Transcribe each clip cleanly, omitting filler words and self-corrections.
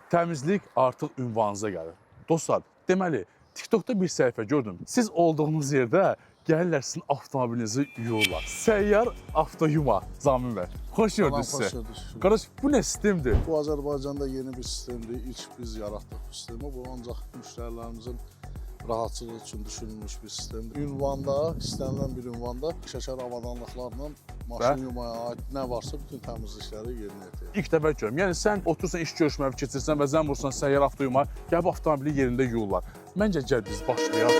Təmizlik artıq ünvanınıza gəlir. Dostlar, deməli, TikTokda bir səhifə gördüm. Siz olduğunuz yerdə gəlirlər sizin avtomobilinizi yuyurlar. Səyyar avtoyuma, Zamin bəy. Xoş gördük sizi. Qardaş, bu nə sistemdir? Bu Azərbaycanda yeni bir sistemdir. İlk biz yaratdıq bu sistemi. Bu ancaq müştərilərimizin rahatçılığı üçün düşünülmüş bir sistemdir. Ünvanda, istənilən bir ünvanda şəkər avadanlıqlarla maşın yumaya aid nə varsa bütün təmizlikləri yerinə yetirir. İlk dəfə görürəm. Yəni sən otursan iş görüşməvi keçirsən və zəng vursan səyyar avtoyuma, gəl bu avtomobili yerində yuyurlar. Məncə gəl biz başlayaq.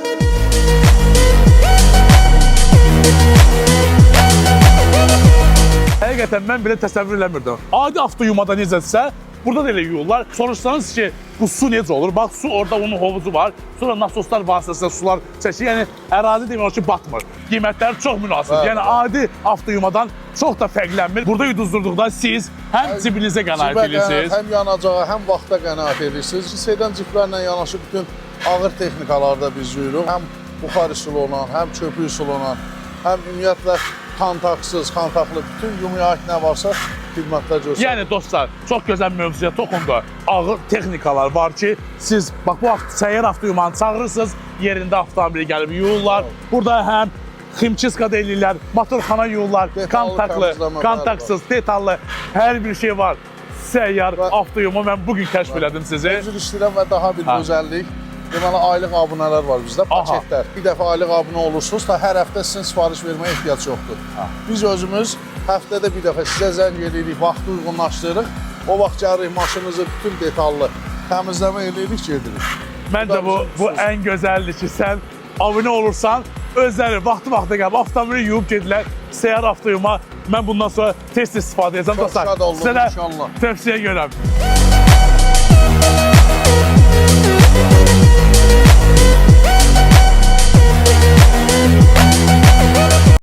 Həqiqətən mən belə təsəvvür eləmirdim. Adi avtoyumada necədirsə, burada da elə yuyurlar. Soruşsanız ki, bu su necə olur? Bax, su orada onun hovuzu var. Sonra nasoslar vasitəsilə sular çəkir. Yəni, ərazi demək ki, batmır. Qiymətləri çox münasib. Yəni, adi avtoyumadan çox da fərqlənmir. Burada yuduzdurduqda siz həm cibinizə qənaət edirsiniz. Həm yanacağa, həm vaxta qənaət edirsiniz. Sedan ciplərlə yanaşı bütün ağır texnikalarda biz yuyuruq. Həm buxar üsulu olan, həm köpük üsulu olan, həm ümumiyyətlə kontaktsız, kontaktlı bütün yumaya aid nə varsa xidmətlər göstərir. Yəni dostlar, çox gözəl mövzuya toxundu. Ağır texnikalar var ki, siz bax bu səyyar avtoyumanı çağırırsınız, yerində avtomobili gəlib yuyurlar. Burada həm ximçiska deyirlər, motorxana yuyurlar, kontaktlı, kontaktsız, detallı, hər bir şey var. Səyyar avtoyumu mən bugün kəşf elədim sizi. Üzr istəyirəm və daha bir gözəllik. Deməli, aylıq abunələr var bizdə, paketlər. Bir dəfə aylıq abunə olursunuz da hər həftə sizin sifariş verməyə ehtiyac yoxdur. Biz özümüz həftədə bir dəfə sizə zəng edirik, vaxtı uyğunlaşdırırıq. O vaxt gəlirik, maşınınızı bütün detallı təmizləmə edirik, gedirik. Məncə bu ən gözəldir ki, sən abunə olursan, özləri vaxtı gəlib, avtomobili yuyub gedirlər, səyyar avtoyuma. Mən bundan sonra tez-tez istifadə edəcəm. Çox şad oldum, inşallah. Tövsiyə görəm.